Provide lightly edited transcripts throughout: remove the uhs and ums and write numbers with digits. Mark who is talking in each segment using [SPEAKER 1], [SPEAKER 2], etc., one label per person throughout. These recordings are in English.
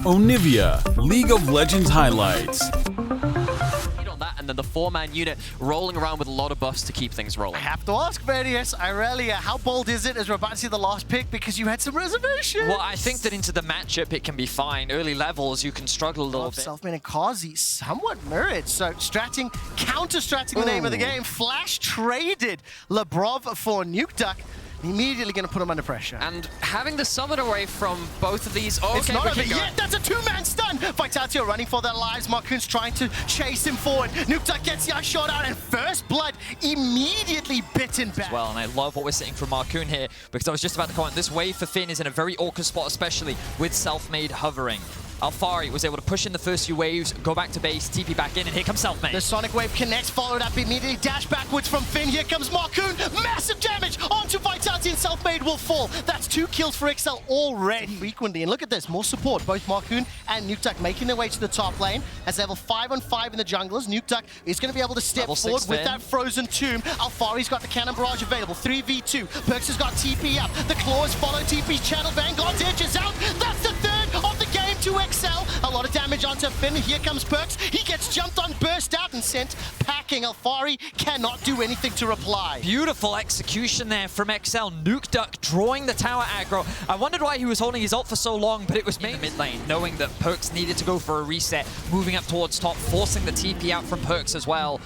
[SPEAKER 1] Onivia, League of Legends highlights.
[SPEAKER 2] And then the 4-man unit rolling around with a lot of buffs to keep things rolling.
[SPEAKER 3] I have to ask, Varius, Irelia, how bold is it as we're about to see the last pick because you had some reservations?
[SPEAKER 4] Well, I think that into the matchup it can be fine. Early levels you can struggle a little bit.
[SPEAKER 3] Selfmade and Kazi somewhat mirrored. So stratting, counter-stratting the name of the game. Flash traded Lebrov for Nuke Duck. Immediately going to put him under pressure.
[SPEAKER 4] And having the summon away from both of these... Oh,
[SPEAKER 3] it's
[SPEAKER 4] okay,
[SPEAKER 3] not over yet. That's a two-man stun. Vitality are running for their lives. Marcoon's trying to chase him forward. Nuke Duck gets the ice shot out, and First Blood immediately bitten back.
[SPEAKER 4] Well, and I love what we're seeing from Marcoon here, because I was just about to comment, this wave for Finn is in a very awkward spot, especially with Selfmade hovering. Alphari was able to push in the first few waves, go back to base, TP back in, and here comes Selfmade.
[SPEAKER 3] The Sonic Wave connects, followed up immediately, dash backwards from Finn. Here comes Marcoon, massive damage onto Vitality, and Selfmade will fall. That's 2 kills for XL already. Frequently, and look at this, more support. Both Marcoon and Nuke Duck making their way to the top lane. As level 5-on-5 in the junglers, Nuke Duck is going to be able to step forward with that Frozen Tomb. Alphari's got the Cannon Barrage available, 3v2. Perks has got TP up. The Claws follow TP's channel. Vanguard's edge is out. That's the third of the game to XL. A lot of damage onto Finn. Here comes Perks. He gets jumped on, burst out, and sent packing. Alphari cannot do anything to reply.
[SPEAKER 4] Beautiful execution there from XL. Nuke Duck drawing the tower aggro. I wondered why he was holding his ult for so long, but it was in the mid lane, knowing that Perks needed to go for a reset, moving up towards top, forcing the TP out from Perks as well.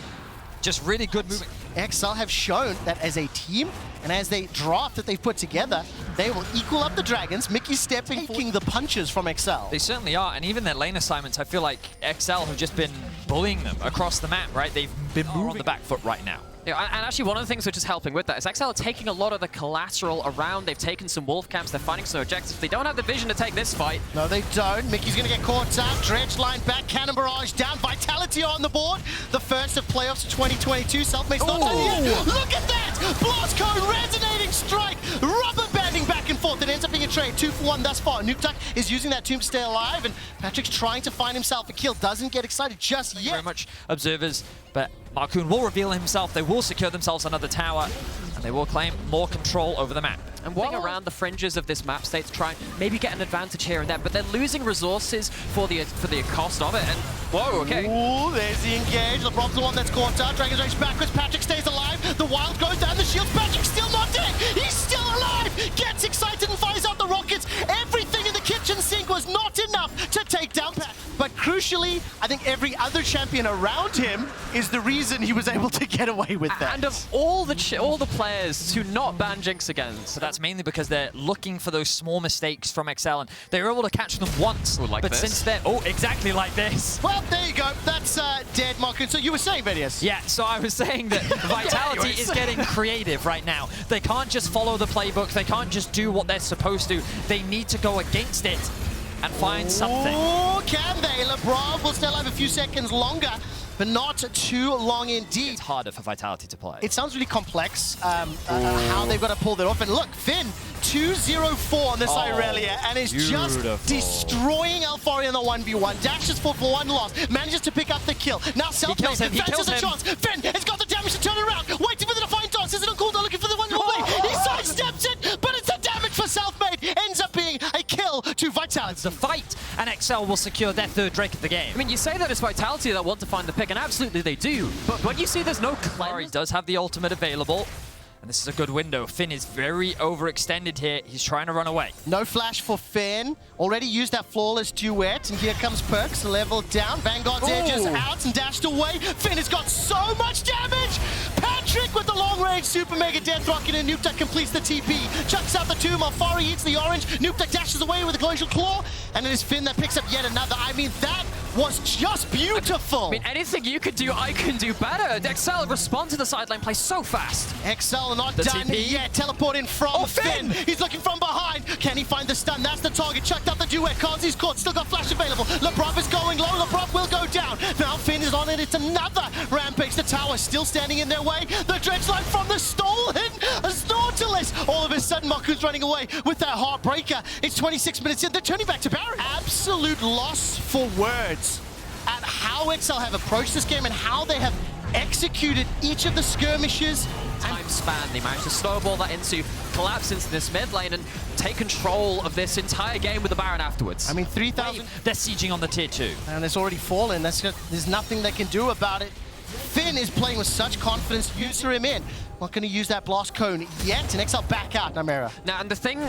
[SPEAKER 4] Just really good movement.
[SPEAKER 3] XL have shown that as a team and as they draft that they've put together, they will equal up the Dragons. Mickey's stepping, taking the punches from XL.
[SPEAKER 4] They certainly are, and even their lane assignments, I feel like XL have just been bullying them across the map, right? They've been moving on the back foot right now.
[SPEAKER 2] Yeah, and actually one of the things which is helping with that is XL are taking a lot of the collateral around. They've taken some wolf camps, they're finding some objectives. They don't have the vision to take this fight.
[SPEAKER 3] No, they don't. Mickey's going to get caught out. Dredge line back, Cannon Barrage down. Vitality on the board. The first of playoffs of 2022. Selfmade's not done yet. Look at that! Blast Cone, resonating strike, rubber banding back and forth. It ends up being a trade, 2 for 1 thus far. Nuke Duck is using that tomb to stay alive, and Patrick's trying to find himself a kill. Doesn't get excited just yet.
[SPEAKER 4] Very much observers, but Marcoon will reveal himself. They will secure themselves another tower, and they will claim more control over the map.
[SPEAKER 2] And walking around the fringes of this map state to try and maybe get an advantage here and there, but they're losing resources for the cost of it. And whoa, okay.
[SPEAKER 3] Ooh, there's the engage. LeBron's the one that's caught out. Dragon's Rage backwards. Patrick stays alive. The Wild goes down the shield. Patrick's still not dead. He's still alive. Gets excited and fires out the rockets. Everything in the kitchen sink was not enough to take down Patrick. But crucially, I think every other champion around him is the reason he was able to get away with that.
[SPEAKER 2] And of all the players to not ban Jinx again.
[SPEAKER 4] So that's mainly because they're looking for those small mistakes from XL, and they were able to catch them once.
[SPEAKER 2] Like
[SPEAKER 4] but
[SPEAKER 2] this.
[SPEAKER 4] since then, exactly like this.
[SPEAKER 3] Well, there you go. That's dead, Marcoon. So you were saying, Varius?
[SPEAKER 4] Yeah, so I was saying that Vitality is getting creative right now. They can't just follow the playbook. They can't just do what they're supposed to. They need to go against it and find something.
[SPEAKER 3] Oh, can they? LeBron will still have a few seconds longer, but not too long indeed.
[SPEAKER 4] It's harder for Vitality to play.
[SPEAKER 3] It sounds really complex, how they've got to pull that off. And look, Finn, 2-0-4 on this Irelia, and is just destroying Alphari in the 1v1. Dashes for 1 loss, manages to pick up the kill. Now Selfmade fancies a chance. Finn has got the damage to turn it around, waiting for the Defiant Dance. Is it on cooldown, looking for the 1v1 play? He sidesteps it, but it's a damage for Selfmade. Ends up being a kill to Vitality.
[SPEAKER 4] It's a fight, and XL will secure their 3rd Drake of the game.
[SPEAKER 2] I mean, you say that it's Vitality that want to find the pick, and absolutely they do. But when you see there's no
[SPEAKER 4] He does have the ultimate available, and this is a good window. Finn is very overextended here. He's trying to run away.
[SPEAKER 3] No flash for Finn. Already used that flawless duet, and here comes Perks, level down. Vanguard's edges out and dashed away. Finn has got so much damage. Patrick with the long-range super mega death rocket, and Nuke Duck completes the TP. Chucks out the tomb. Alphari eats the orange. Nuke Duck dashes away with a glacial claw, and it is Finn that picks up yet another. I mean, that was just beautiful.
[SPEAKER 2] I mean, anything you could do, I can do better. XL respond to the sideline play so fast.
[SPEAKER 3] XL not done yet. Teleport in from Finn. He's looking from behind. Can he find the stun? That's the target. Chucked out the duet. Kazi's caught. Still got flash available. Lebrov is going low. Lebrov will go down. Now Finn is on it. It's another rampage. The tower still standing in their way. The dredge line from the Stolen. A Nautilus. All of a sudden, Marcoon's running away with that Heartbreaker. It's 26 minutes in. They're turning back to Barry. Absolute loss for words at how XL have approached this game and how they have executed each of the skirmishes.
[SPEAKER 2] Time span, they managed to snowball that into, collapse into this mid lane and take control of this entire game with the Baron afterwards.
[SPEAKER 3] I mean, 3,000.
[SPEAKER 4] They're sieging on the tier 2.
[SPEAKER 3] And it's already fallen. There's nothing they can do about it. Finn is playing with such confidence. User him in. Not going to use that blast cone yet. And XL back out, Namera.
[SPEAKER 2] Now, and the thing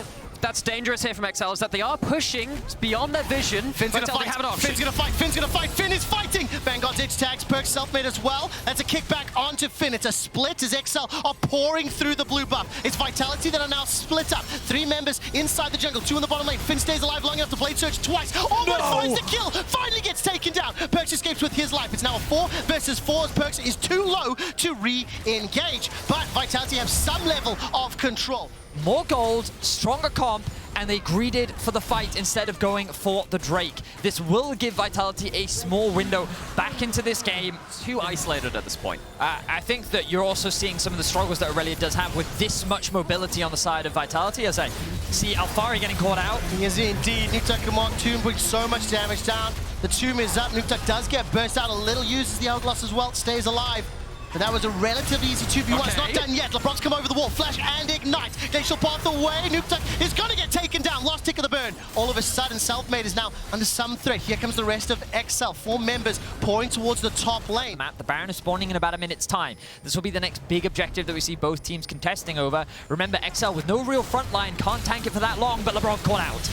[SPEAKER 2] that's dangerous here from XL is that they are pushing beyond their vision.
[SPEAKER 3] Finn's gonna fight.
[SPEAKER 2] Have an option.
[SPEAKER 3] Finn's gonna fight. Finn's gonna fight. Finn is fighting. Vanguard's edge tags. Perkz self-made as well. That's a kickback onto Finn. It's a split as XL are pouring through the blue buff. It's Vitality that are now split up. 3 members inside the jungle. 2 in the bottom lane. Finn stays alive long enough to blade search twice. Almost finds the kill. Finally gets taken down. Perkz escapes with his life. It's now a 4 versus 4 as Perkz is too low to re-engage. But Vitality have some level of control.
[SPEAKER 4] More gold, stronger comp, and they greeded for the fight instead of going for the Drake. This will give Vitality a small window back into this game.
[SPEAKER 2] Too isolated at this point.
[SPEAKER 4] I think that you're also seeing some of the struggles that Aurelia does have with this much mobility on the side of Vitality, as I see Alfari getting caught out.
[SPEAKER 3] He is indeed. Nukeduck and Mark Tomb brings so much damage down. The Tomb is up. Nukeduck does get burst out a little, uses the Hourglass as well, stays alive. But that was a relatively easy 2v1. It's not done yet. LeBron's come over the wall. Flash and Ignite. Glacial Path away. Nukeduck is going to get taken down. Last tick of the burn. All of a sudden, Selfmade is now under some threat. Here comes the rest of XL. 4 members pouring towards the top lane.
[SPEAKER 4] The Baron is spawning in about a minute's time. This will be the next big objective that we see both teams contesting over. Remember, XL with no real front line can't tank it for that long, but LeBron caught out.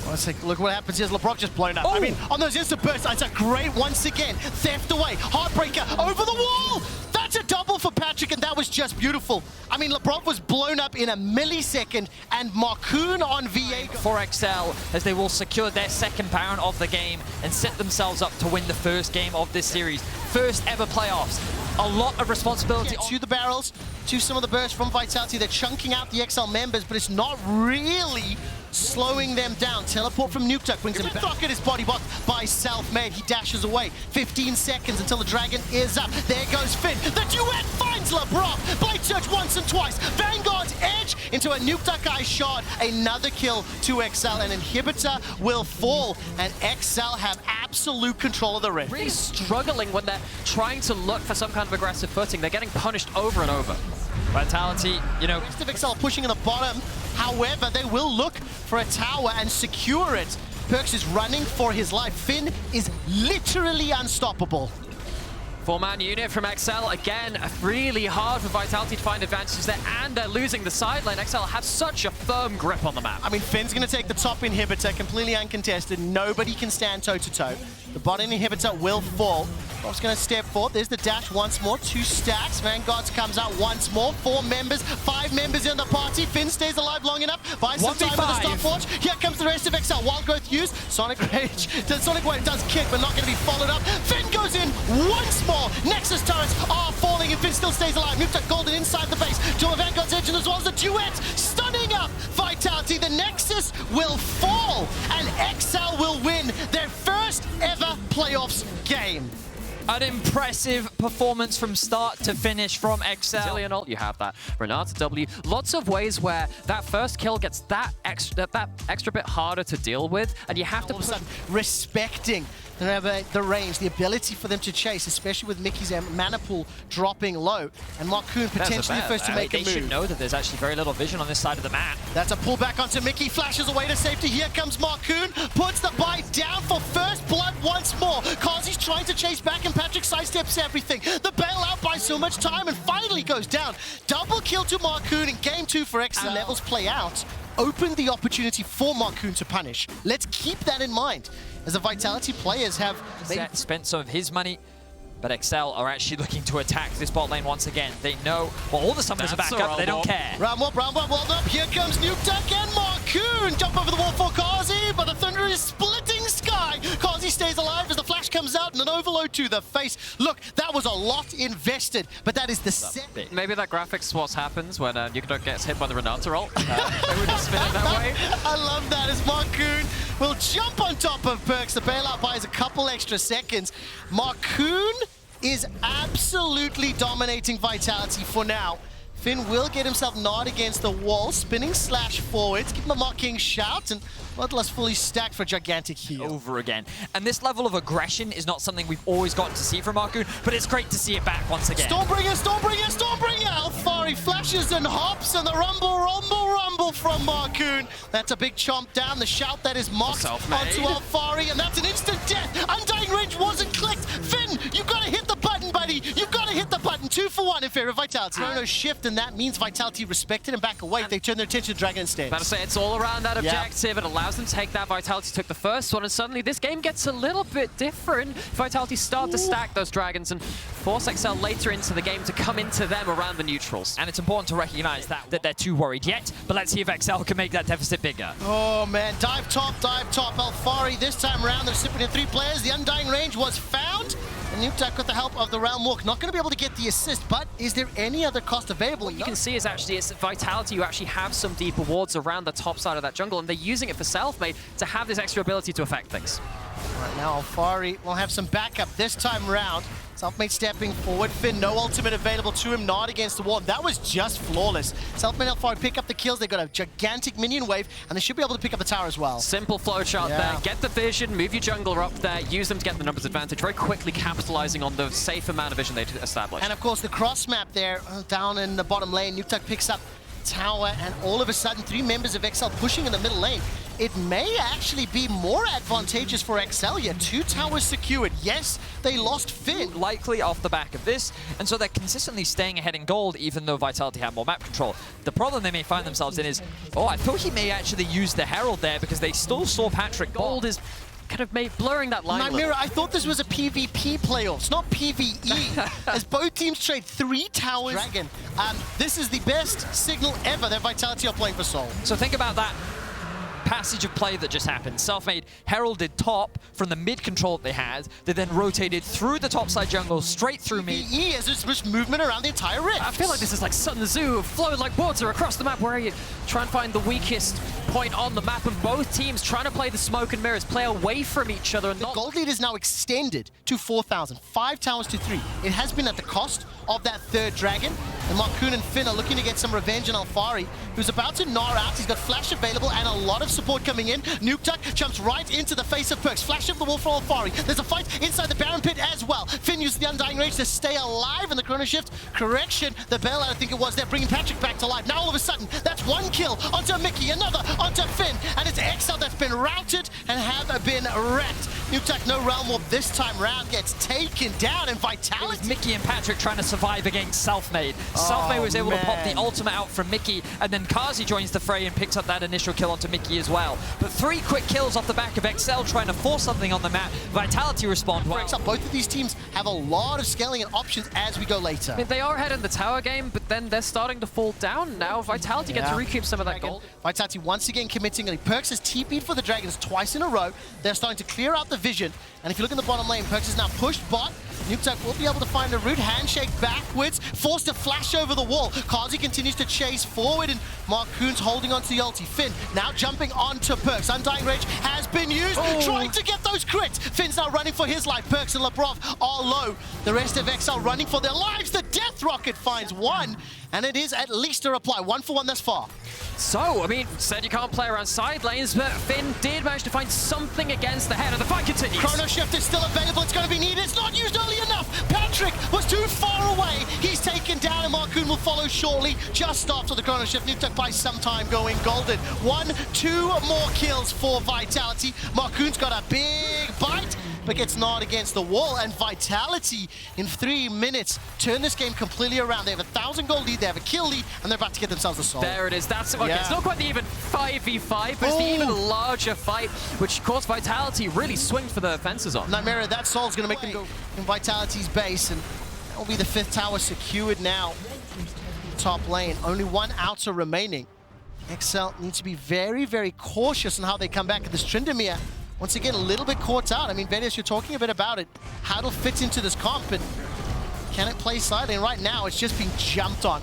[SPEAKER 3] Let's take a look what happens here. LeBron just blown up. I mean, on those instant bursts, it's a great once again. Theft away. Heartbreaker over the wall. That's a double for Patrick, and that was just beautiful. I mean, LeBron was blown up in a millisecond, and Marcoon on VA.
[SPEAKER 4] For XL, as they will secure their second Baron of the game and set themselves up to win the first game of this series. First ever playoffs. A lot of responsibility.
[SPEAKER 3] To the barrels, to some of the bursts from Vitality. They're chunking out the XL members, but it's not really slowing them down. Teleport from Nukeduck brings him back. Look at his body blocked by Self-Made. He dashes away. 15 seconds until the dragon is up. There goes Finn. The duet finds LeBron. Blade search once and twice. Vanguard's edge into a Nukeduck Eye shard. Another kill to XL. An inhibitor will fall, and XL have absolute control of the rift.
[SPEAKER 2] Really struggling when they're trying to look for some kind of aggressive footing. They're getting punished over and over.
[SPEAKER 4] Vitality, you know.
[SPEAKER 3] The rest of XL pushing in the bottom. However, they will look for a tower and secure it. Perkz is running for his life. Finn is literally unstoppable.
[SPEAKER 2] 4-man unit from XL. Again, really hard for Vitality to find advantages there, and they're losing the side lane. XL have such a firm grip on the map.
[SPEAKER 3] I mean, Finn's going to take the top inhibitor, completely uncontested. Nobody can stand toe-to-toe. The bottom inhibitor will fall. Rob's going to step forward. There's the dash once more. 2 stacks. Vanguard comes out once more. 4 members, 5 members in the party. Finn stays alive long enough. Buys some time with the stopwatch. Here comes the rest of XL. Wild Growth used. Sonic Rage. Sonic Wave does kick, but not going to be followed up. Finn goes in once more. Nexus turrets are falling, and Finn still stays alive. Nukeduck Golden inside the base. To a Vanguard's edge, and as well as the duet. Stunning up Vitality. The Nexus will fall, and XL will win their first ever playoffs game.
[SPEAKER 4] An impressive performance from start to finish from XL.
[SPEAKER 2] Zillion ult, you have that. Renata W. Lots of ways where that first kill gets that extra bit harder to deal with, and you have to
[SPEAKER 3] all of a sudden respecting the range, the ability for them to chase, especially with Mickey's mana pool dropping low, and Marcoon potentially the first to make a move.
[SPEAKER 4] They should know that there's actually very little vision on this side of the map.
[SPEAKER 3] That's a pullback onto Mickey, flashes away to safety. Here comes Marcoon, puts the bite down for first blood once more. Kazi's trying to chase back, and Patrick sidesteps everything. The bailout buys so much time and finally goes down. Double kill to Marcoon in game 2 for XL. Levels play out, opened the opportunity for Marcoon to punish. Let's keep that in mind, as the Vitality players have
[SPEAKER 4] spent some of his money, but XL are actually looking to attack this bot lane once again. They know, well, all the summoners are back up, they don't care.
[SPEAKER 3] Round1 well up. Here comes Nukeduck and Marcoon. Jump over the wall for Kazi, but the Thunder is splitting sky. Kazi stays alive as the flash comes out and an overload to the face. Look, that was a lot invested, but that is the set.
[SPEAKER 2] Maybe that graphics swatch happens when Nukeduck gets hit by the Renata ult. They would just spin it that way.
[SPEAKER 3] I love that, as Marcoon will jump on top of Perkz. The bailout buys a couple extra seconds. Marcoon is absolutely dominating Vitality for now. Finn will get himself gnawed against the wall, spinning slash forwards, give him a mocking shout, and Bloodlust fully stacked for a gigantic heal.
[SPEAKER 4] Over again. And this level of aggression is not something we've always gotten to see from Marcoon, but it's great to see it back once again.
[SPEAKER 3] Stormbringer, Stormbringer, Stormbringer! Alfari flashes and hops, and the rumble from Marcoon. That's a big chomp down, the shout that is mocked onto Alfari, and that's an instant death. Undying range wasn't clicked. Finn, you've got to hit the button, buddy. You've got to hit the button. 2 for 1 in favor of Vitality. Chrono shift, and that means Vitality respected and back away. They turn their attention to Dragon instead.
[SPEAKER 2] About to say, it's all around that objective. It allows them to take that. Vitality took the first one, and suddenly this game gets a little bit different. Vitality start to stack those dragons and force XL later into the game to come into them around the neutrals.
[SPEAKER 4] And it's important to recognize that they're too worried yet, but let's see if XL can make that deficit bigger.
[SPEAKER 3] Oh man, dive top, Alfari this time around. They're sipping in 3 players. The Undying range was found. And Nukeduck with the help of the Round Walk, not going to be able to get the assist, but is there any other cost available?
[SPEAKER 2] What you can see is actually it's Vitality who actually have some deeper wards around the top side of that jungle, and they're using it for Selfmade to have this extra ability to affect things.
[SPEAKER 3] Right now, Alfari will have some backup this time round. Selfmade stepping forward. Finn, no ultimate available to him, not against the wall. That was just flawless. Selfmade and Alfari pick up the kills. They've got a gigantic minion wave, and they should be able to pick up the tower as well.
[SPEAKER 2] Simple flowchart there. Get the vision, move your jungler up there, use them to get the numbers advantage, very quickly capitalizing on the safe amount of vision they established.
[SPEAKER 3] And of course, the cross map there, down in the bottom lane. Nukeduck picks up tower, and all of a sudden, 3 members of XL pushing in the middle lane. It may actually be more advantageous for XL here. 2 towers secured. Yes, they lost Finn.
[SPEAKER 4] Likely off the back of this, and so they're consistently staying ahead in gold, even though Vitality have more map control. The problem they may find themselves in is, I thought he may actually use the Herald there because they still saw Patrick.
[SPEAKER 2] Gold is kind of blurring that line.
[SPEAKER 3] Nightmare, I thought this was a PvP playoffs, not PvE. As both teams trade 3 towers. Dragon. This is the best signal ever that Vitality are playing for Soul.
[SPEAKER 4] So think about that passage of play that just happened. Selfmade heralded top from the mid control that they had. They then rotated through the topside jungle, straight through mid.
[SPEAKER 3] PvE as there's much movement around the entire rift.
[SPEAKER 2] I feel like this is like Sun Tzu, flowing like water across the map, where you try and find the weakest point on the map, and both teams trying to play the smoke and mirrors, play away from each other. And
[SPEAKER 3] the gold lead is now extended to 4,000, 5 towers to 3. It has been at the cost of that 3rd dragon. And Marcoon and Finn are looking to get some revenge on Alfari, who's about to gnaw out. He's got flash available and a lot of support coming in. Nukeduck jumps right into the face of Perks. Flash up the wall for Alfari. There's a fight inside the Baron Pit as well. Finn uses the Undying Range to stay alive, and the Chrono Shift correction. The bailout, I think it was there, bringing Patrick back to life. Now all of a sudden, that's 1 kill onto Mickey, another onto Finn, and it's XL that's been routed and have been wrecked. Nukeduck, no Realm Warp this time round, gets taken down, and Vitality.
[SPEAKER 4] It was Mickey and Patrick trying to survive against Selfmade. Selfmade was able to pop the ultimate out from Mickey, and then Kazi joins the fray and picks up that initial kill onto Mickey as well. But 3 quick kills off the back of XL trying to force something on the map. Vitality respond well.
[SPEAKER 3] Both of these teams have a lot of scaling and options as we go later.
[SPEAKER 2] I mean, they are ahead in the tower game, but then they're starting to fall down now. Vitality get to recoup some of that gold.
[SPEAKER 3] Vitality once again committing. Perks has TP'd for the Dragons twice in a row. They're starting to clear out the vision. And if you look in the bottom lane, Perks is now pushed bot. Nukeduck will be able to find a route, handshake backwards, forced to flash over the wall. Kazi continues to chase forward, and Marcoon's holding onto the ulti. Finn now jumping onto Perks. Undying Rage has been used, trying to get those crits. Finn's now running for his life. Perks and Labrov are low. The rest of XL running for their lives. The Death Rocket finds 1, and it is at least a reply. 1 for 1 thus far.
[SPEAKER 2] So, I mean, said you can't play around side lanes, but Finn did manage to find something against the head, and the fight continues.
[SPEAKER 3] Chrono Shift is still available. It's going to be needed. It's not used early enough. Patrick was too far away. He's taken down, and Marcoon will follow shortly. Just after the Chrono Shift, Nukeduck by some time going golden. 1, 2 more kills for Vitality. Marcoon's got a big bite, but gets gnawed against the wall, and Vitality in 3 minutes turn this game completely around. They have a 1,000 gold lead, they have a kill lead, and they're about to get themselves a soul.
[SPEAKER 2] There it is. That's okay. It's not quite the even 5v5, but it's the even larger fight, which of course Vitality really swing for the fences on.
[SPEAKER 3] Nightmare, that soul's going to make them go in Vitality's base, and that will be the 5th tower secured now. Top lane, only 1 outer remaining. XL needs to be very, very cautious on how they come back at this Tryndamere. Once again, a little bit caught out. I mean, Vedius, you're talking a bit about it. How it'll fit into this comp, and can it play slightly? And right now, it's just being jumped on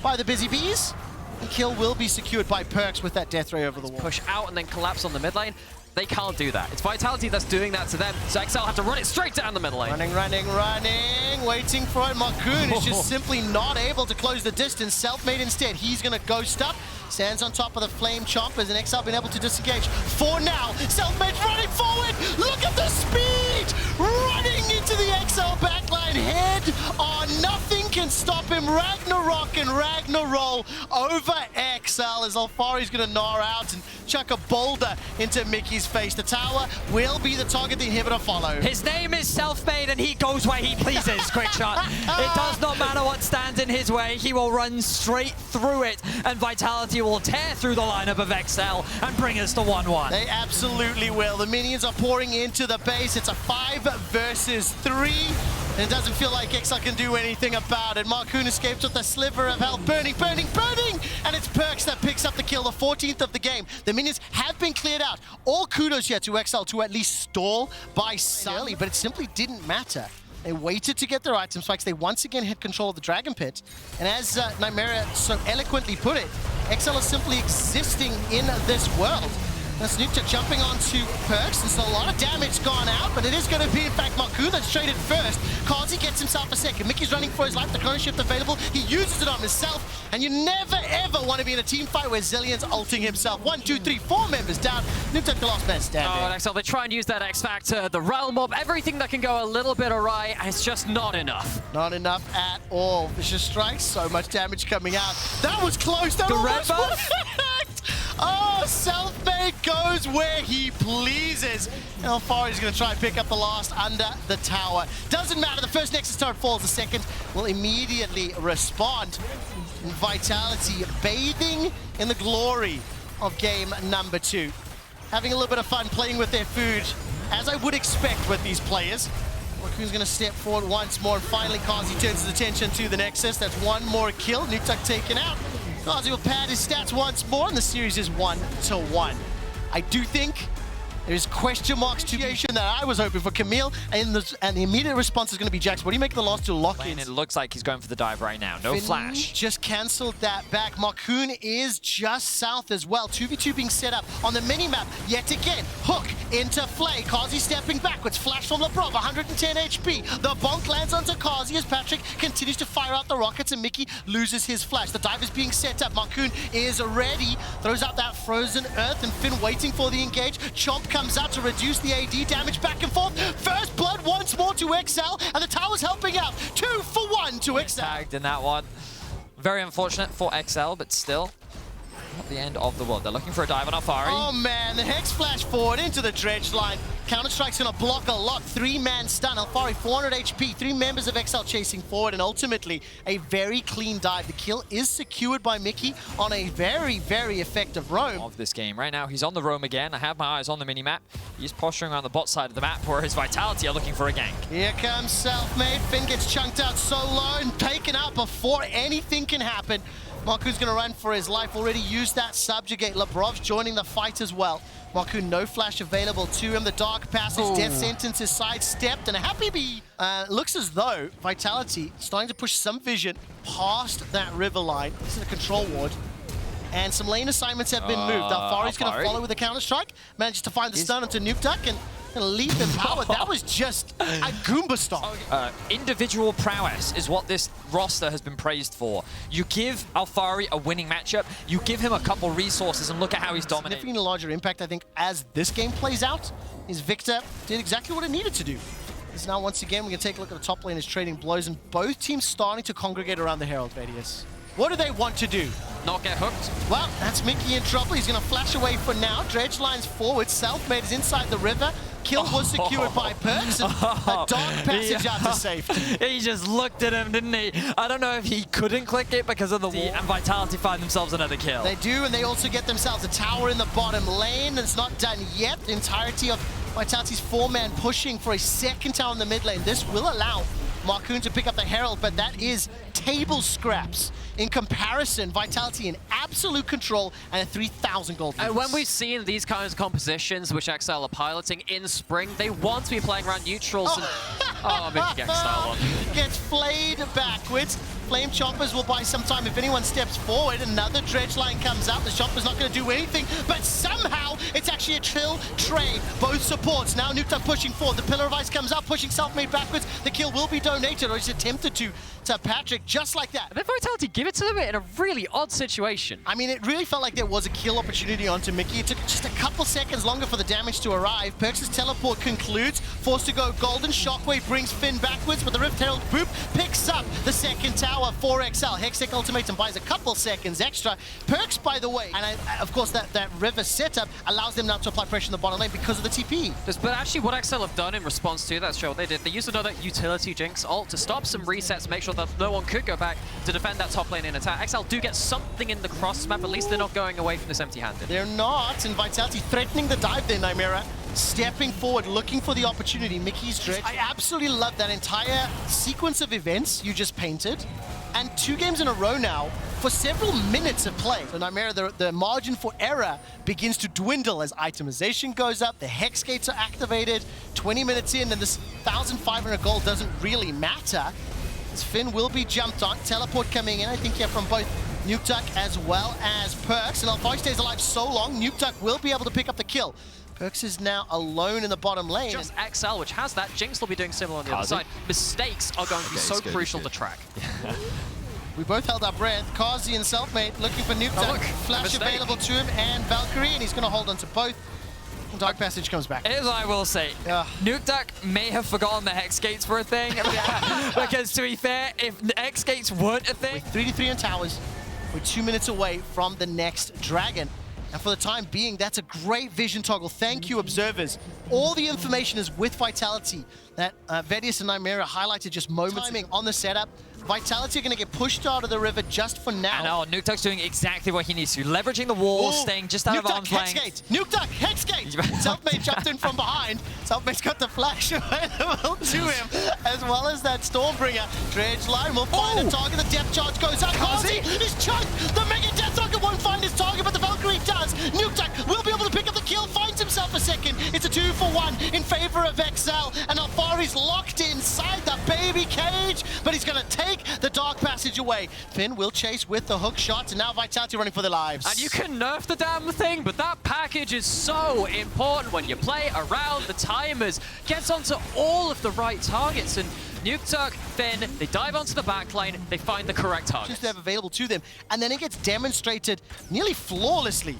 [SPEAKER 3] by the Busy Bees. The kill will be secured by Perks with that death ray over the wall.
[SPEAKER 2] Push out and then collapse on the mid lane. they can't do that. It's Vitality that's doing that to them. So XL have to run it straight down the middle lane.
[SPEAKER 3] Running, waiting for it. Marcoon is just simply not able to close the distance. Self-made instead. He's going to ghost up. Stands on top of the Flame Chompers, and XL been able to disengage for now. Self-made's running forward. Look at the speed! Running into the XL backline. Head on. Nothing can stop him. Ragnarok and Ragnarol over XL as Alfari's going to gnaw out and chuck a boulder into Mickey's face. The tower will be the target the inhibitor follow.
[SPEAKER 4] His name is Self-Made and he goes where he pleases, Quick Shot. It does not matter what stands in his way. He will run straight through it, and Vitality will tear through the lineup of XL and bring us to 1-1.
[SPEAKER 3] They absolutely will. The minions are pouring into the base. It's a 5 versus 3. And it doesn't feel like XL can do anything about it. Marcoon escapes with a sliver of health. Burning! And it's Perks that picks up the kill, the 14th of the game. The minions have been cleared out. All kudos here to XL to at least stall by Sully, but it simply didn't matter. They waited to get their item spikes. They once again had control of the Dragon Pit. And as Nightmare so eloquently put it, XL is simply existing in this world. That's Nukta jumping onto Perks. There's a lot of damage gone out, but it is going to be, in fact, Marcoon that's traded first. Kazi gets himself a second. Mickey's running for his life. The chrono shift available. He uses it on himself. And you never, ever want to be in a team fight where Zillion's ulting himself. 1, 2, 3, 4 members down. Nukta the last man standing.
[SPEAKER 2] Oh, and XL, they try and use that X Factor, the Realm Orb, everything that can go a little bit awry, and it's just not enough.
[SPEAKER 3] Not enough at all. Vicious Strike, so much damage coming out. That was close. That
[SPEAKER 4] The
[SPEAKER 3] almost
[SPEAKER 4] red buff?
[SPEAKER 3] worked. Oh, Self-Made goes where he pleases. And Alfari's going to try and pick up the last under the tower. Doesn't matter. The first Nexus turret falls. The second will immediately respond. And Vitality bathing in the glory of game number 2. Having a little bit of fun playing with their food, as I would expect with these players. Marcoon's going to step forward once more, and finally Kazi turns his attention to the Nexus. That's one more kill. Nuktuk taken out. Kazi will pad his stats once more, and the series is 1-1. I do think there's question marks to that I was hoping for Camille, and the immediate response is going to be Jax. What do you make of the last 2 lock-ins?
[SPEAKER 4] It looks like he's going for the dive right now. No
[SPEAKER 3] Finn
[SPEAKER 4] flash.
[SPEAKER 3] Just cancelled that back. Marcoon is just south as well. 2v2 being set up on the mini-map. Yet again, hook into Flay. Kazi stepping backwards. Flash from Lebrov, 110 HP. The bonk lands onto Kazi as Patrick continues to fire out the rockets, and Mickey loses his flash. The dive is being set up. Marcoon is ready. Throws out that frozen earth, and Finn waiting for the engage. Chomp comes out to reduce the AD damage back and forth. First blood once more to XL, and the tower's helping out. 2 for 1 to XL.
[SPEAKER 4] Tagged in that one. Very unfortunate for XL, but still not the end of the world. They're looking for a dive on Alfari.
[SPEAKER 3] Oh man, the Hex flash forward into the dredge line. Counter-Strike's gonna block a lot. 3-man stun. Alfari 400 HP. 3 members of XL chasing forward, and ultimately a very clean dive. The kill is secured by Mickey on a very, very effective roam.
[SPEAKER 4] Of this game. Right now, he's on the roam again. I have my eyes on the mini-map. He's posturing around the bot side of the map, where his Vitality are looking for a gank.
[SPEAKER 3] Here comes Self-Made. Finn gets chunked out so low and taken out before anything can happen. Marcoon's going to run for his life. Already used that subjugate. Labrov's joining the fight as well. Marcoon, no flash available to him. The Dark Passage, Death Sentence is sidestepped, and a happy bee. Looks as though Vitality starting to push some vision past that river line. This is a control ward. And some lane assignments have been moved. Alfari's going to follow with a Counter-Strike. Manages to find the stun onto Nuktuk, and a leap in power. That was just a Goomba stomp.
[SPEAKER 4] Individual prowess is what this roster has been praised for. You give Alfari a winning matchup, you give him a couple resources, and look at how he's dominating.
[SPEAKER 3] Significantly larger impact, I think, as this game plays out, is Victor did exactly what it needed to do. Because now, once again, we can take a look at the top lane as trading blows, and both teams starting to congregate around the Herald, Vadius. What do they want to do?
[SPEAKER 2] Not get hooked.
[SPEAKER 3] Well, that's Mickey in trouble. He's going to flash away for now. Dredge lines forward. Self-Made is inside the river. Kill was secured by Perks, and a Dark Passage out to safety.
[SPEAKER 4] He just looked at him, didn't he? I don't know if he couldn't click it because of the wall. And Vitality find themselves another kill.
[SPEAKER 3] They do, and they also get themselves a tower in the bottom lane. It's not done yet. The entirety of Vitality's 4-man pushing for a second tower in the mid lane. This will allow Marcoon to pick up the Herald, but that is table scraps. In comparison, Vitality in absolute control and a 3,000 gold.
[SPEAKER 2] And when we've seen these kinds of compositions, which XL are piloting in spring, they want to be playing around neutrals. And, oh, Mickey gets that one.
[SPEAKER 3] Gets flayed backwards. Flame Choppers will buy some time if anyone steps forward. Another dredge line comes out. The Chopper's not going to do anything, but somehow it's actually a trill trade. Both supports. Now Nuketough pushing forward. The Pillar of Ice comes out, pushing Selfmade backwards. The kill will be donated, or he's attempted to Patrick, just like that.
[SPEAKER 2] And then Vitality give it to them in a really odd situation.
[SPEAKER 3] I mean, it really felt like there was a kill opportunity onto Mickey. It took just a couple seconds longer for the damage to arrive. Perks' teleport concludes, forced to go golden. Shockwave brings Finn backwards, but the Rift Herald boop picks up the second tower for XL. Hextech Ultimatum buys a couple seconds extra. Perks, by the way, and of course that river setup allows them now to apply pressure in the bottom lane because of the TP.
[SPEAKER 2] But actually what XL have done in response to that, show what they did. They used another utility Jinx ult to stop some resets, make sure that no one could go back to defend that top lane in attack. XL do get something in the cross map, at least they're not going away from this empty-handed.
[SPEAKER 3] They're not, and Vitality threatening the dive there, Nymera. Stepping forward, looking for the opportunity. Mickey's dredge. I absolutely love that entire sequence of events you just painted. And 2 games in a row now for several minutes of play. So Nymera, the margin for error begins to dwindle as itemization goes up, the Hex Gates are activated, 20 minutes in, and this 1,500 gold doesn't really matter. As Finn will be jumped on, teleport coming in, I think, yeah, from both Nuketough as well as Perks. And Alphari stays alive so long, Nuketough will be able to pick up the kill. Perks is now alone in the bottom lane.
[SPEAKER 2] Just XL, which has that. Jinx will be doing similar on the other side. Mistakes are going to be so crucial to track.
[SPEAKER 3] We both held our breath. Kazi and Selfmade looking for Nuketough. Flash available to him, and Valkyrie, and he's going to hold on to both. Dark Passage comes back.
[SPEAKER 4] As I will say, Nuketough may have forgotten the Hex Gates were a thing. Because to be fair, if the Hex Gates weren't a thing...
[SPEAKER 3] 3-3 in towers. We're 2 minutes away from the next dragon. And for the time being, that's a great vision toggle. Thank you, observers. All the information is with Vitality that Vedius and Nymera highlighted just moments ago on the setup. Vitality are going to get pushed out of the river just for now.
[SPEAKER 4] And Nuketough's doing exactly what he needs to. Leveraging the walls, staying just out of arm's length.
[SPEAKER 3] Nuketough, Hexgate! Selfmade jumped in from behind. Selfmade's got the flash available to him, as well as that Stormbringer. Dredge line will find a target. The depth charge goes up. Kazi is chunked. The Mega Death Rocket won't find his target, but the Valkyrie does. Nuketough will be able to pick up the kill, finds himself a second. It's a 2-for-1 in favor of XL, and Alphari's locked inside the baby cage, but he's going to take the Dark Passage away. Finn will chase with the hook shot, and now Vitality running for their lives.
[SPEAKER 2] And you can nerf the damn thing, but that package is so important when you play around the timers. Gets onto all of the right targets, and Nuketough, Finn, they dive onto the back lane, they find the correct targets.
[SPEAKER 3] They have available to them, and then it gets demonstrated nearly flawlessly.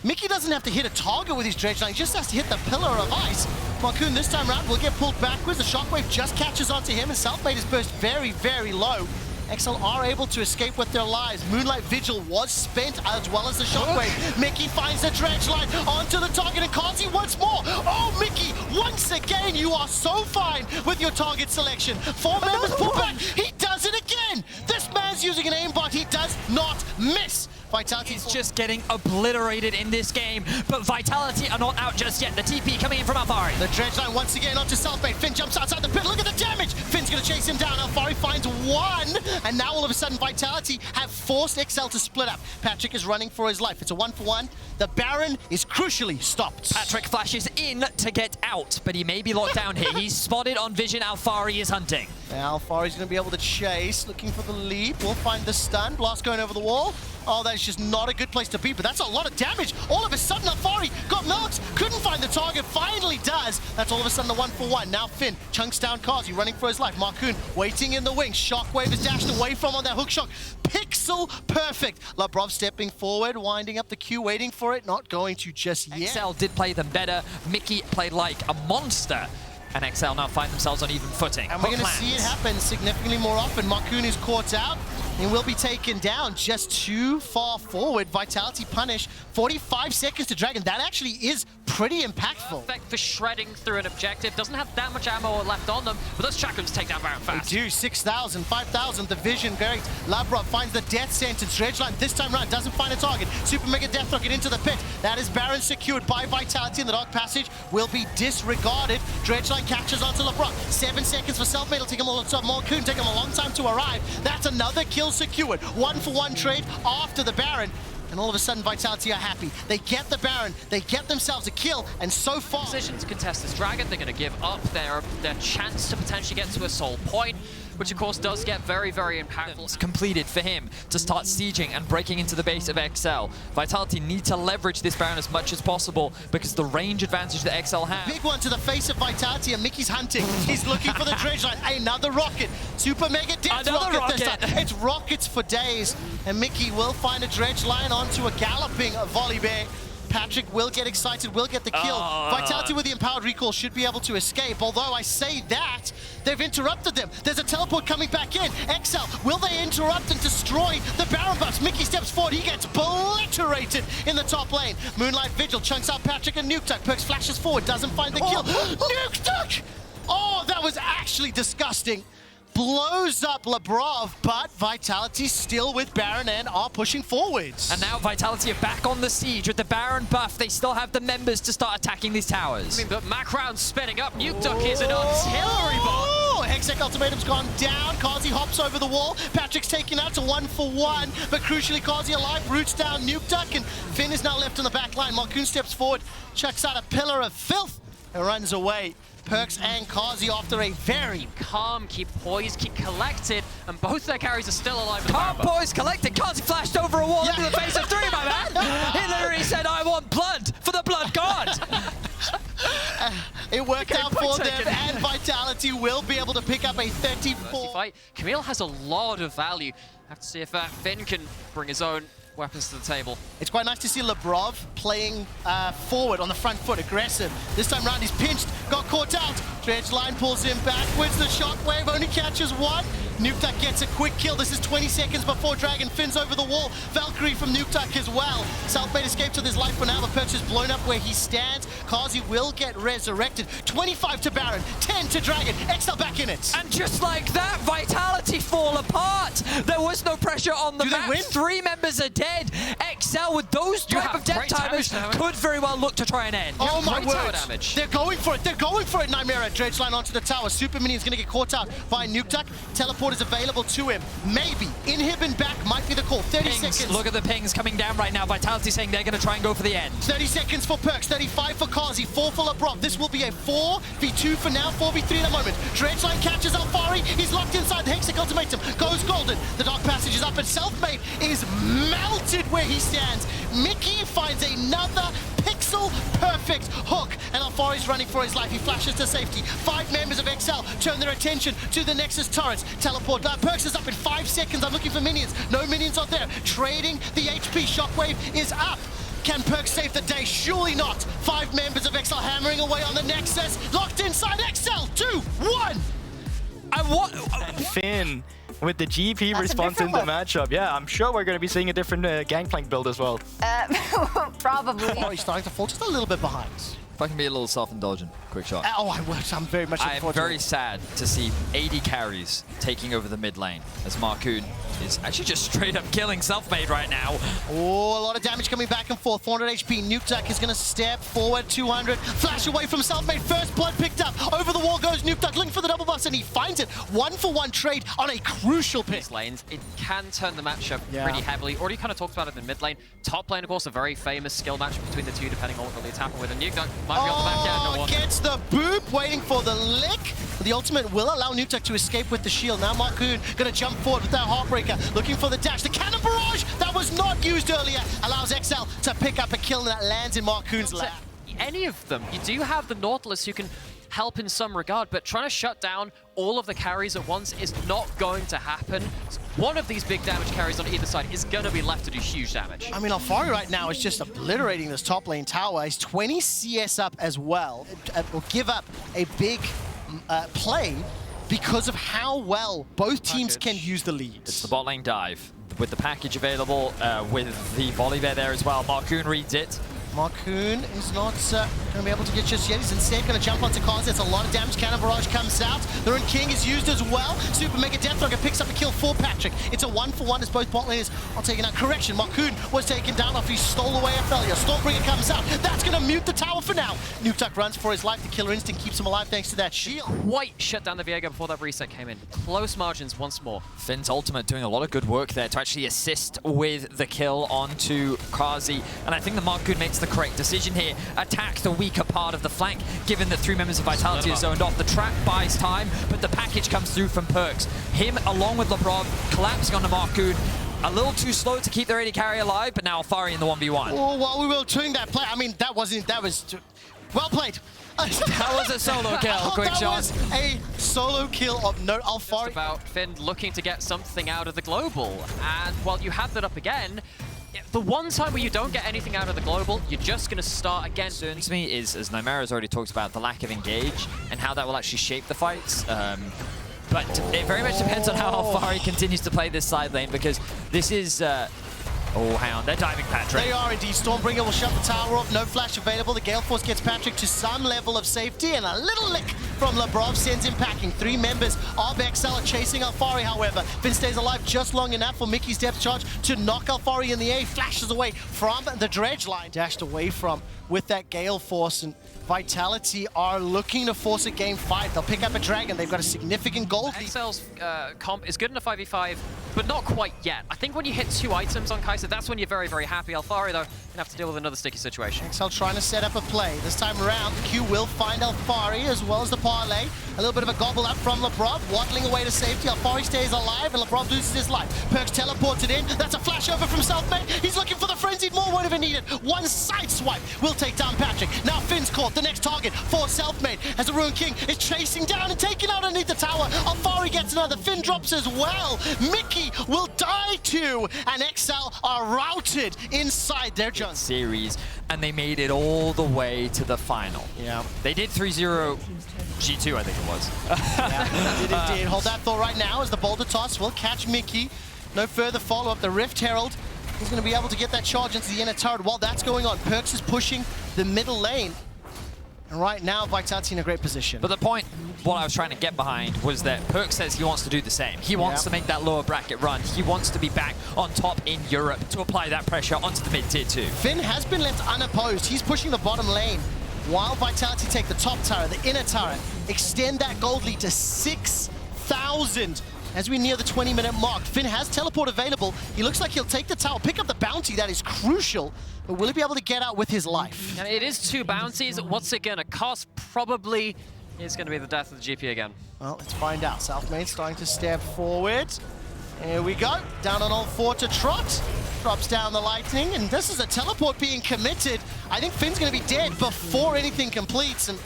[SPEAKER 3] Mickey doesn't have to hit a target with his dredge line, he just has to hit the Pillar of Ice. Marcoon this time around will get pulled backwards, the Shockwave just catches onto him, and Selfmade is burst very, very low. XL are able to escape with their lives. Moonlight Vigil was spent, as well as the Shockwave. Mickey finds the dredge line onto the target, and Kazi once more. Oh, Mickey, once again, you are so fine with your target selection. 4 members pull back, he does it again. This man's using an aimbot, he does not miss. Vitality
[SPEAKER 4] is just getting obliterated in this game, but Vitality are not out just yet. The TP coming in from Alphari.
[SPEAKER 3] The dredge line once again onto Selfmade. Finn jumps outside the pit. Look at the damage. Finn's going to chase him down. Alphari finds one, and now all of a sudden Vitality have forced XL to split up. Patrick is running for his life. It's a 1-for-1. The Baron is crucially stopped.
[SPEAKER 4] Patrick flashes in to get out, but he may be locked down here. He's spotted on vision. Alphari is hunting.
[SPEAKER 3] Now Alphari's going to be able to chase, looking for the leap. We'll find the stun. Blast going over the wall. Oh, that's just not a good place to be, but that's a lot of damage. All of a sudden, Alphari got milked, couldn't find the target, finally does. That's all of a sudden the 1-for-1. Now Finn chunks down Kazi, running for his life. Marcoon waiting in the wings. Shockwave is dashed away from on that hook shot. Pixel perfect. Labrov stepping forward, winding up the queue, waiting for it. Not going to just yet.
[SPEAKER 4] XL did play them better. Mickey played like a monster. And XL now find themselves on even footing.
[SPEAKER 3] And we're going to see it happen significantly more often. Marcoon is caught out and will be taken down just too far forward. Vitality punish. 45 seconds to Dragon. That actually is pretty impactful.
[SPEAKER 2] Perfect for shredding through an objective. Doesn't have that much ammo left on them, but those shotguns take down Baron fast.
[SPEAKER 3] They do. 6,000, 5,000. The vision, great. Labrov finds the death sentence. Dredge line this time around doesn't find a target. Super Mega Death Rocket into the pit. That is Baron secured by Vitality, and the Dark Passage will be disregarded. Dredge line catches onto LeBron. 7 seconds for Selfmade. It'll take him Marcoon take him a long time to arrive. That's another kill secured. 1-for-1 trade after the Baron. And all of a sudden, Vitality are happy. They get the Baron, they get themselves a kill, and so far...
[SPEAKER 2] Position to contest this Dragon, they're going to give up their chance to potentially get to a soul point. which of course does get very, very impactful.
[SPEAKER 4] It's completed for him to start sieging and breaking into the base of XL. Vitality need to leverage this Baron as much as possible because the range advantage that XL have.
[SPEAKER 3] Big one to the face of Vitality, and Mickey's hunting. He's looking for the dredge line. Another rocket. Super mega death rocket. This time. It's rockets for days, and Mickey will find a dredge line onto a galloping volley bear. Patrick will get excited, will get the kill. Vitality with the empowered recall should be able to escape, although I say that, they've interrupted them. There's a teleport coming back in. XL, will they interrupt and destroy the Baron buffs? Mickey steps forward, he gets obliterated in the top lane. Moonlight Vigil chunks out Patrick and Nukeduck. Perks flashes forward, doesn't find the kill. Nukeduck! Oh, that was actually disgusting. Blows up Labrov, but Vitality still with Baron and are pushing forwards.
[SPEAKER 4] And now Vitality are back on the siege with the Baron buff. They still have the members to start attacking these towers.
[SPEAKER 2] I mean, but Macrown's spinning up. Nukeduck is an artillery bomb.
[SPEAKER 3] Hextech ultimatum's gone down. Kazi hops over the wall. Patrick's taken out to 1-for-1, but crucially Kazi alive, roots down Nukeduck, and Finn is now left on the back line. Marcoon steps forward, chucks out a pillar of filth, and runs away. Perks and Kazi after a very
[SPEAKER 2] calm, keep poised, keep collected, and both their carries are still alive.
[SPEAKER 4] Calm, poised, collected. Kazi flashed over a wall into the face of three, my man. He literally said, I want blood for the blood god.
[SPEAKER 3] It worked out for them, and Vitality will be able to pick up a 34.
[SPEAKER 2] Fight. Camille has a lot of value. Have to see if Finn can bring his own weapons to the table.
[SPEAKER 3] It's quite nice to see Labrov playing forward on the front foot, aggressive. This time round he's pinched, got caught out. Dredge line pulls him backwards. The shockwave only catches one. Nukeduck gets a quick kill. This is 20 seconds before Dragon Finn's over the wall. Valkyrie from Nukeduck as well. Selfmade escapes with his life for now. The perch is blown up where he stands. Kazi will get resurrected. 25 to Baron, 10 to Dragon. XL back in it.
[SPEAKER 4] And just like that, Vitality fall apart. There was no pressure on the map. 3 members are dead. XL with those type of death timers could very well look to try and end.
[SPEAKER 3] Oh my word. They're going for it. They're going for it, Nightmare. Dredge line onto the tower. Super Minion's going to get caught out by Nukeduck. Teleport is available to him. Maybe Inhib and back might be the call. 30 seconds.
[SPEAKER 4] Look at the pings coming down right now. Vitality saying they're going to try and go for the end.
[SPEAKER 3] 30 seconds for Perks, 35 for Kazi, 4 for Labrov. This will be a 4v2 for now, 4v3 in a moment. Dredge line catches Alfari. He's locked inside the Hextech ultimatum. Goes golden. The dark passage is up, and Selfmade is melted where he stands. Mickey finds another pixel perfect hook, and Alfari's running for his life. He flashes to safety. 5 members of XL turn their attention to the Nexus turrets. Teleport. Perks is up in 5 seconds. I'm looking for minions. No minions are there. Trading the HP. Shockwave is up. Can Perks save the day? Surely not. 5 members of XL hammering away on the Nexus. Locked inside XL. 2, 1.
[SPEAKER 5] And Finn with the GP response in the matchup. Yeah, I'm sure we're going to be seeing a different Gangplank build as well.
[SPEAKER 6] Probably.
[SPEAKER 3] Oh, he's starting to fall just a little bit behind.
[SPEAKER 4] If I can be a little self-indulgent, quick shot.
[SPEAKER 3] Oh, I'm very much looking forward to it.
[SPEAKER 4] I'm very sad to see 80 carries taking over the mid lane as Marcoon is actually just straight up killing Selfmade right now.
[SPEAKER 3] Oh, a lot of damage coming back and forth. 400 HP. Nukeduck is going to step forward. 200. Flash away from Selfmade. First blood picked up. Over the wall goes Nukeduck, looking for the double bust, and he finds it. 1-for-1 trade on a crucial pick.
[SPEAKER 2] These lanes, it can turn the matchup pretty heavily. Already kind of talked about it in mid lane. Top lane, of course, a very famous skill match between the two, depending on what the attack with. And Nukeduck might be on the back end. No one
[SPEAKER 3] gets the boop, waiting for the lick. The ultimate will allow Nukeduck to escape with the shield. Now Marcoon going to jump forward with that Heartbreaker, looking for the dash. The cannon barrage that was not used earlier allows XL to pick up a kill, and that lands in Marcoon's lap.
[SPEAKER 2] Any of them. You do have the Nautilus who can help in some regard, but trying to shut down all of the carries at once is not going to happen. One of these big damage carries on either side is going to be left to do huge damage.
[SPEAKER 3] I mean, Alfari right now is just obliterating this top lane tower. He's 20 CS up as well. Will give up a big play because of how well both teams can use the lead.
[SPEAKER 4] It's the bot lane dive with the package available, with the volley there as well. Marcoon reads it.
[SPEAKER 3] Marcoon is not going to be able to get just yet. He's instead going to jump onto Kazi. It's a lot of damage. Cannon Barrage comes out. The Rune King is used as well. Super Mega Deathstroker picks up a kill for Patrick. It's a 1-for-1 as both bot laners are taken out. Correction, Marcoon was taken down after he stole away Ophelia. Stormbringer comes out. That's going to mute the tower for now. Nukeduck runs for his life. The Killer Instinct keeps him alive thanks to that shield.
[SPEAKER 2] White shut down the Viego before that reset came in. Close margins once more.
[SPEAKER 4] Finn's ultimate doing a lot of good work there to actually assist with the kill onto Kazi. And I think the Marcoon makes the correct decision here. Attack the weaker part of the flank, given that 3 members of Vitality are zoned off. The trap buys time, but the package comes through from Perkz. Him, along with Labrov, collapsing onto Markoon. A little too slow to keep their AD carry alive, but now Alfari in the 1v1.
[SPEAKER 3] Oh, while we were doing that play, I mean, that was well played.
[SPEAKER 4] That was a solo kill, quick shot.
[SPEAKER 3] That was a solo kill of note. Alfari.
[SPEAKER 2] Just about Finn looking to get something out of the global. And while you have that up again, the one time where you don't get anything out of the global, you're just going to start again.
[SPEAKER 4] Concerns me is, as Nymera's already talked about, the lack of engage and how that will actually shape the fights. But it very much depends on how Alfari continues to play this side lane, because this is... oh, hang on. They're diving Patrick.
[SPEAKER 3] They are indeed. Stormbringer will shut the tower off. No flash available. The Gale Force gets Patrick to some level of safety, and a little lick from Labrov sends him packing. 3 members of XL are chasing Alfari, however. Finn stays alive just long enough for Mickey's depth charge to knock Alfari in the A. Flashes away from the dredge line. Dashed away from with that Gale Force, and Vitality are looking to force a game fight. They'll pick up a dragon. They've got a significant gold lead.
[SPEAKER 2] XL's comp is good in a 5v5, but not quite yet. I think when you hit 2 items on Kai'Sa, that's when you're very, very happy. Alfari, though, gonna have to deal with another sticky situation.
[SPEAKER 3] XL trying to set up a play. This time around, Q will find Alfari as well as the parlay. A little bit of a gobble up from Labrov, waddling away to safety. Alfari stays alive, and Labrov loses his life. Perkz teleports it in. That's a flash over from Selfmade. He's looking for the frenzied more, won't even need it. One side swipe will take down Patrick. Now Finn's caught. The next target for Selfmade as the Ruined King is chasing down and taking out underneath the tower. Alfari gets another. Finn drops as well. Mickey will die too, and XL are routed inside their jungle.
[SPEAKER 4] Series, and they made it all the way to the final.
[SPEAKER 3] Yeah.
[SPEAKER 4] They did 3-0 G2, I think it was.
[SPEAKER 3] Yeah, it indeed. Hold that thought right now as the boulder toss will catch Mickey. No further follow-up. The Rift Herald is going to be able to get that charge into the inner turret. While that's going on, Perkz is pushing the middle lane. And right now, Vitality in a great position.
[SPEAKER 4] But the point, what I was trying to get behind, was that Perkz says he wants to do the same. He wants to make that lower bracket run. He wants to be back on top in Europe to apply that pressure onto the mid-tier 2.
[SPEAKER 3] Finn has been left unopposed. He's pushing the bottom lane, while Vitality take the top tower, the inner turret, extend that gold lead to 6,000. As we near the 20-minute mark, Finn has teleport available. He looks like he'll take the tower, pick up the bounty. That is crucial. But will he be able to get out with his life?
[SPEAKER 2] And it is 2 bounties. What's it going to cost? Probably is going to be the death of the GP again.
[SPEAKER 3] Well, let's find out. Selfmade starting to step forward. Here we go. Down on all 4 to Trot. Drops down the lightning, and this is a teleport being committed. I think Finn's going to be dead before anything completes, and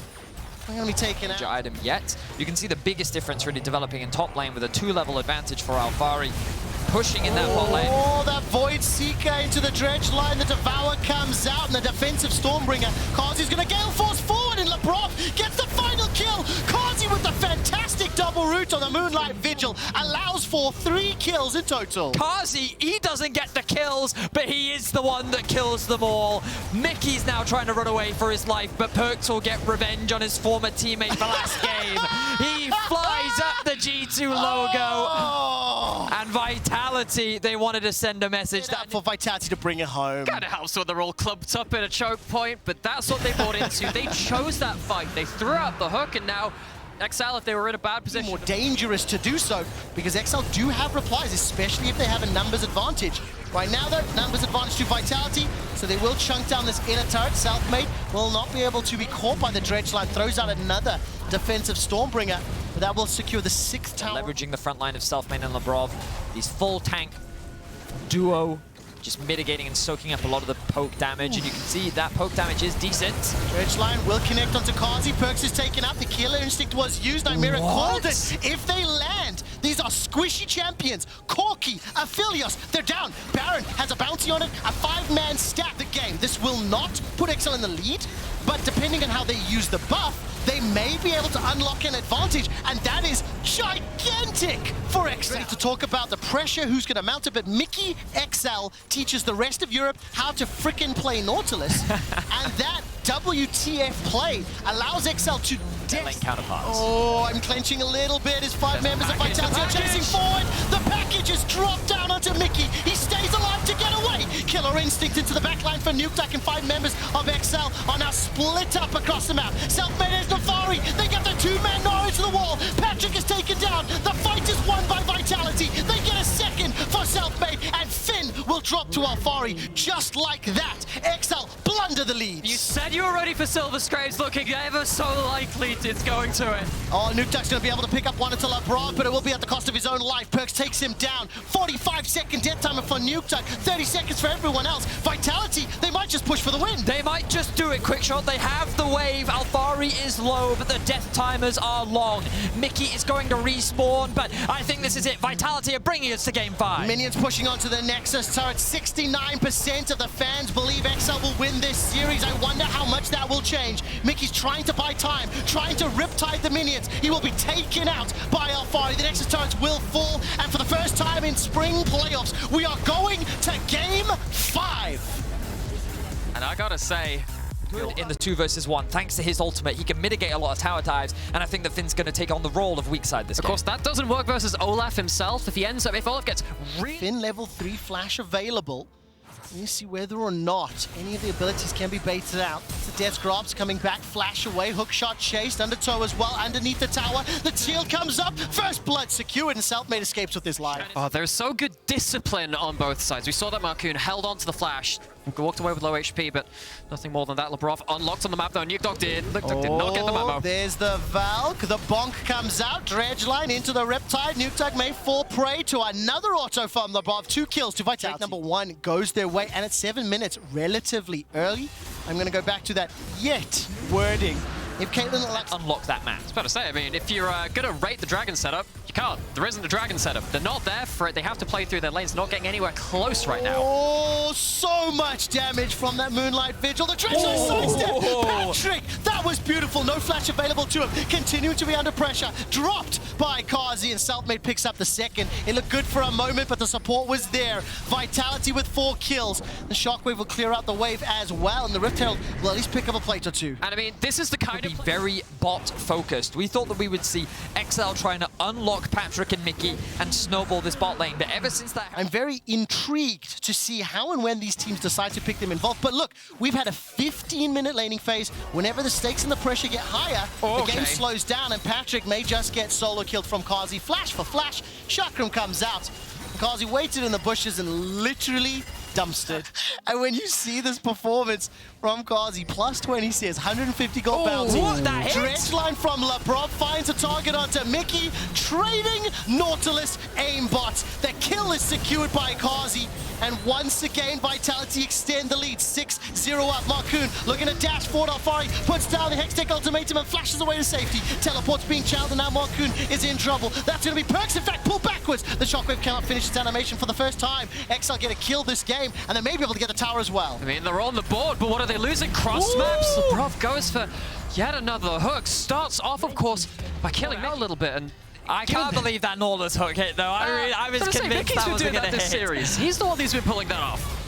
[SPEAKER 3] I'm going to be taken out.
[SPEAKER 4] Item yet. You can see the biggest difference really developing in top lane with a 2-level advantage for Alfari. Pushing in that bot lane.
[SPEAKER 3] Oh, that Void Seeker into the dredge line. The Devour comes out, and the defensive Stormbringer. Kazi's going to Gale Force forward, and Labrov gets the final kill. Kazi with the fantastic double root on the Moonlight Vigil allows for 3 kills in total.
[SPEAKER 4] Kazi, he doesn't get the kills, but he is the one that kills them all. Mickey's now trying to run away for his life, but Perkz will get revenge on his former teammate for last game. He flies up the G2 logo.
[SPEAKER 3] Oh.
[SPEAKER 4] And Vitality, they wanted to send a message that
[SPEAKER 3] For Vitality to bring it home.
[SPEAKER 2] Kind of helps when they're all clumped up in a choke point, but that's what they bought into. They chose that fight. They threw out the hook, and now XL, if they were in a bad position...
[SPEAKER 3] More dangerous to do so, because XL do have replies, especially if they have a numbers advantage. Right now, though, numbers advantage to Vitality, so they will chunk down this inner turret. Selfmade will not be able to be caught by the dredge line. Throws out another defensive Stormbringer, but that will secure the 6th tower.
[SPEAKER 4] leveraging the front line of Selfmade and Labrov. These full tank duo just mitigating and soaking up a lot of the poke damage, and you can see that poke damage is decent.
[SPEAKER 3] Dredge line will connect onto Kazi. Perkz is taken up. The Killer Instinct was used. Nymera called it. If they land, these are squishy champions. Corki, Aphelios, they're down. Baron has a bounty on it. A 5-man stack the game. This will not put XL in the lead, but depending on how they use the buff, they may be able to unlock an advantage, and that is gigantic for XL. Ready to talk about the pressure, who's going to mount it, but Mickey XL teaches the rest of Europe how to frickin' play Nautilus, and that WTF play allows XL to
[SPEAKER 4] Lane counterparts.
[SPEAKER 3] Oh, I'm clenching a little bit as 5 members of Vitality are chasing forward. The package is dropped down onto Mickey. He stays alive to get away. Killer Instinct into the backline for Nukeduck, and 5 members of XL are now split up across the map. Selfmade is Nafari. They get the 2-man Nara to the wall. Patrick is taken down. The fight is won by Vitality. They get a second for Selfmade, and Finn will drop to Alfari just like that. XL plunder the leads.
[SPEAKER 2] You said you were ready for Silver Scrapes, looking ever so likely it's going to it.
[SPEAKER 3] Oh, Nukeduck's going to be able to pick up one until LeBron, but it will be at the cost of his own life. Perks takes him down. 45-second death timer for Nukeduck. 30 seconds for everyone else. Vitality, they might just push for the win.
[SPEAKER 4] They might just do it. Quick shot, they have the wave. Alfari is low, but the death timers are long. Mickey is going to respawn, but I think this is it. Vitality are bringing us to game 5.
[SPEAKER 3] Minions pushing onto the Nexus turret. 69% of the fans believe XL will win this series. I wonder how much that will change. Mickey's trying to buy time, trying to riptide the minions. He will be taken out by Alfari. The Nexus turrets will fall, and for the first time in spring playoffs, we are going to game 5.
[SPEAKER 2] And I gotta say,
[SPEAKER 4] In the 2 versus 1, thanks to his ultimate, he can mitigate a lot of tower dives, and I think that Finn's going to take on the role of weak side this game.
[SPEAKER 2] of course, that doesn't work versus Olaf himself. If Olaf gets
[SPEAKER 3] Finn level 3 flash available. Let me see whether or not any of the abilities can be baited out. The Death Grabs coming back, flash away, hook shot chased, undertow as well, underneath the tower. The teal comes up, first blood secured, and Selfmade escapes with his life.
[SPEAKER 2] Oh, there's so good discipline on both sides. We saw that Marcoon held on to the flash, walked away with low HP, but nothing more than that. Lebrov unlocked on the map though. Nukeduck did. Nukeduck did not get the memo.
[SPEAKER 3] There's the Valk. The bonk comes out. Dredge line into the Riptide. Nukeduck may fall prey to another auto from Lebrov. 2 kills to Vitality. Number 1 goes their way, and it's 7 minutes, relatively early. I'm going to go back to that yet wording. If Caitlyn elects
[SPEAKER 4] Unlock that map.
[SPEAKER 2] I was about to say, I mean, if you're going to rate the Dragon setup, you can't. There isn't a Dragon setup. They're not there for it. They have to play through their lanes, not getting anywhere close right now.
[SPEAKER 3] Oh, so much damage from that Moonlight Vigil. The Dredge line sidestep. Patrick, that was beautiful. No flash available to him. Continuing to be under pressure. Dropped by Kazi, and Selfmade picks up the second. It looked good for a moment, but the support was there. Vitality with 4 kills. The Shockwave will clear out the wave as well, and the Rift Herald will at least pick up a plate or 2.
[SPEAKER 2] And I mean, this is the kind of
[SPEAKER 4] Very bot focused. We thought that we would see XL trying to unlock Patrick and Mickey and snowball this bot lane, but ever since that...
[SPEAKER 3] I'm very intrigued to see how and when these teams decide to pick them involved. But look, we've had a 15-minute laning phase. Whenever the stakes and the pressure get higher, the game slows down, and Patrick may just get solo killed from Kazi. Flash for flash, Chakram comes out. Kazi waited in the bushes and literally dumpstered. And when you see this performance from Kazi, plus 20 says 150 gold bounty.
[SPEAKER 4] What the heck?
[SPEAKER 3] Dredge line from Lebrov finds a target onto Mickey, trading Nautilus aimbot. The kill is secured by Kazi. And once again, Vitality extend the lead. 6-0 up. Marcoon looking to dash forward. Alfari puts down the Hextech ultimatum and flashes away to safety. Teleport's being channeled, and now Marcoon is in trouble. That's going to be Perks. In fact, pull backwards. The Shockwave cannot finish its animation for the first time. XL get a kill this game, and they may be able to get the tower as well.
[SPEAKER 2] I mean, they're on the board, but what are they losing? Cross maps? Lebrov goes for yet another hook. Starts off, of course, by killing out a little bit, and
[SPEAKER 4] I can't believe that Nautilus hook hit, though. I was convinced that was going to hit.
[SPEAKER 2] This series. He's the one who's been pulling that off.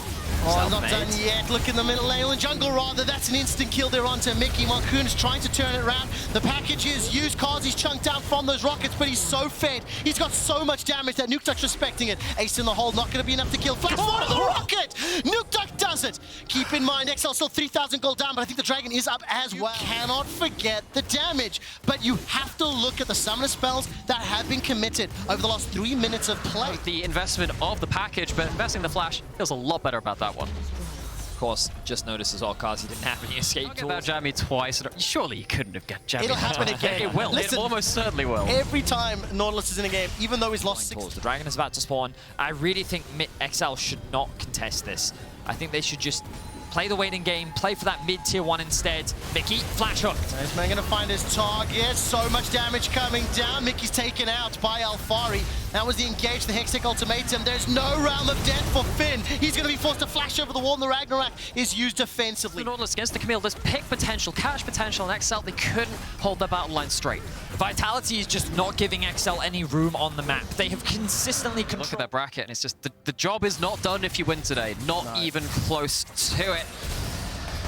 [SPEAKER 3] Oh, not done yet. Look in the middle lane, in jungle rather. That's an instant kill there onto Mickey. Marcoon is trying to turn it around. The package is used. Kazi's chunked out from those rockets, but he's so fed. He's got so much damage that Nukeduck's respecting it. Ace in the hole, not going to be enough to kill. Flash forward to the rocket! Nukeduck does it! Keep in mind, XL still 3,000 gold down, but I think the Dragon is up as well. You cannot forget the damage, but you have to look at the summoner spells that have been committed over the last 3 minutes of play.
[SPEAKER 2] The investment of the package, but investing the flash feels a lot better about that one.
[SPEAKER 4] Of course, just noticed as well, Kazi didn't have any escape
[SPEAKER 2] Talk
[SPEAKER 4] tools.
[SPEAKER 2] about Jammy twice. Surely you couldn't have got Jammy.
[SPEAKER 3] It'll happen again.
[SPEAKER 2] It will.
[SPEAKER 3] Listen,
[SPEAKER 2] it almost certainly will.
[SPEAKER 3] Every time Nautilus is in a game, even though he's lost 6...
[SPEAKER 4] The Dragon is about to spawn. I really think XL should not contest this. I think they should just play the waiting game, play for that mid-tier 1 instead. Mickey, flash hook.
[SPEAKER 3] This man gonna find his target. So much damage coming down. Mickey's taken out by Alfari. That was the engage, the Hextech ultimatum. There's no realm of death for Finn. He's gonna be forced to flash over the wall, and the Ragnarok is used defensively.
[SPEAKER 2] The Nautilus against the Camille, there's pick potential, catch potential, and XL, they couldn't hold their battle line straight.
[SPEAKER 4] Vitality is just not giving XL any room on the map. They have consistently controlled...
[SPEAKER 2] Look at that bracket, and it's just, the job is not done if you win today. Not even close to it.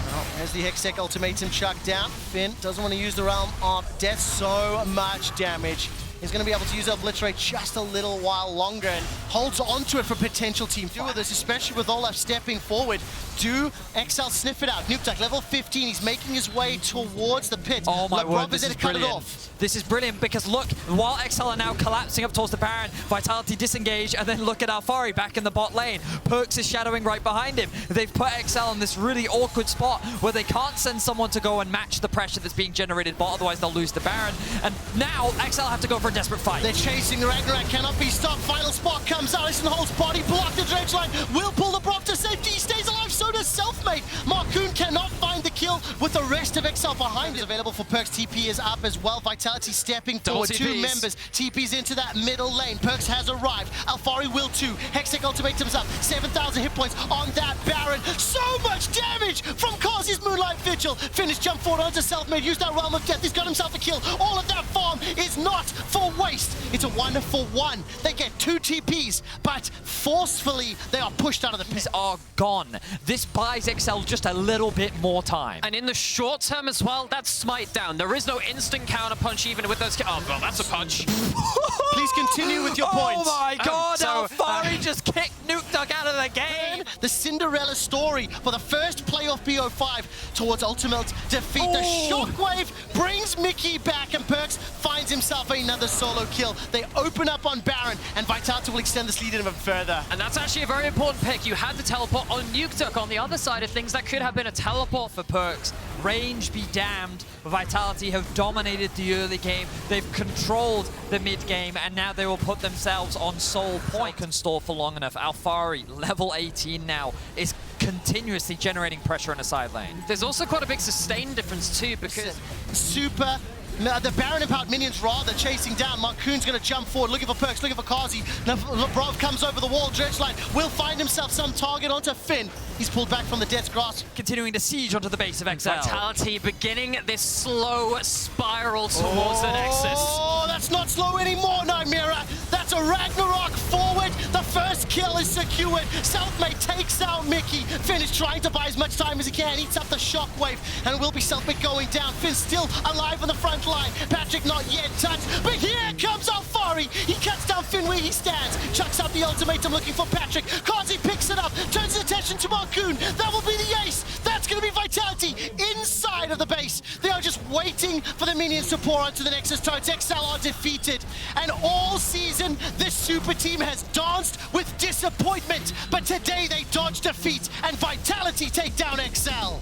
[SPEAKER 3] Well, there's the Hextech ultimatum chucked down. Finn doesn't want to use the realm of death. So much damage. is going to be able to use Obliterate just a little while longer and holds onto it for potential team fight. This, especially with Olaf stepping forward. Do XL sniff it out? Nukeduck, level 15, he's making his way towards the pit.
[SPEAKER 4] Oh my word,
[SPEAKER 3] is
[SPEAKER 4] this is
[SPEAKER 3] cut it
[SPEAKER 4] brilliant.
[SPEAKER 3] off.
[SPEAKER 4] This is brilliant because look, while XL are now collapsing up towards the Baron, Vitality disengage, and then look at Alfari back in the bot lane. Perkz is shadowing right behind him. They've put XL in this really awkward spot where they can't send someone to go and match the pressure that's being generated bot, otherwise they'll lose the Baron. And now XL have to go for a desperate fight.
[SPEAKER 3] They're chasing the Ragnarok, cannot be stopped. Final spot comes out. Alisson holds body, block the dredge line, will pull the Brock to safety. He stays alive, so does Selfmade. Marcoon cannot find the kill with the rest of XL behind. Is available for Perkz. TP is up as well. Vitality stepping forward. Two members. TP's into that middle lane. Perkz has arrived. Alfari will too. Hextech ultimatum's up. 7,000 hit points on that Baron. So much damage from Kazi's Moonlight Vigil. Finish, jump forward onto Selfmade. Use that Realm of Death. He's got himself a kill. All of that farm is not for waste. It's a 1-for-1. They get 2 TPs, but forcefully they are pushed out of the pit.
[SPEAKER 4] These are gone. This buys XL just a little bit more time.
[SPEAKER 2] And in the short term as well, that's smite down. There is no instant counter punch even with those. Oh, well, that's a punch.
[SPEAKER 3] Please continue with your points.
[SPEAKER 4] Oh my god,
[SPEAKER 2] so,
[SPEAKER 4] Alfari just kicked Nukeduck out of the game.
[SPEAKER 3] The Cinderella story for the first playoff BO5 towards ultimate defeat. The Shockwave brings Mickey back, and Perkz finds himself another solo kill. They open up on Baron, and Vitality will extend this lead even further.
[SPEAKER 2] And that's actually a very important pick. You had the teleport on Nukeduck on the other side of things. That could have been a teleport
[SPEAKER 4] for Perkz. Range be damned. Vitality have dominated the early game. They've controlled the mid game, and now they will put themselves on sole point. Can stall for long enough. Alfari, level 18 now, is continuously generating pressure in a side lane.
[SPEAKER 2] There's also quite a big sustain difference too, because
[SPEAKER 3] super. The Baron empowered minions rather chasing down. Marcoon's going to jump forward, looking for Perkz, looking for Kazi. Now Brov comes over the wall, dredge line, will find himself some target onto Finn. He's pulled back from the Death's Grasp.
[SPEAKER 4] Continuing to siege onto the base of XL.
[SPEAKER 2] Vitality beginning this slow spiral towards the Nexus.
[SPEAKER 3] Oh, that's not slow anymore, Nymera. That's a Ragnarok forward. The first kill is secured. Selfmade takes out Mickey. Finn is trying to buy as much time as he can. Eats up the Shockwave, and will be Selfmade going down. Finn's still alive on the front line. Patrick not yet touched, but here comes Alfari. He cuts down Finn where he stands. Chucks out the ultimatum looking for Patrick. Kazi picks it up, turns his attention to Marcoon. That will be the ace. That's going to be Vitality inside of the base. They are just waiting for the minions to pour onto the Nexus turrets. XL are defeated. And all season, this super team has danced with disappointment. But today they dodge defeat, and Vitality take down XL.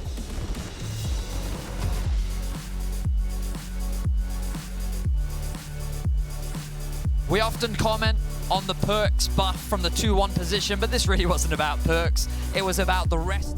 [SPEAKER 4] We often comment on the Perkz buff from the 2-1 position, but this really wasn't about Perkz. It was about the rest.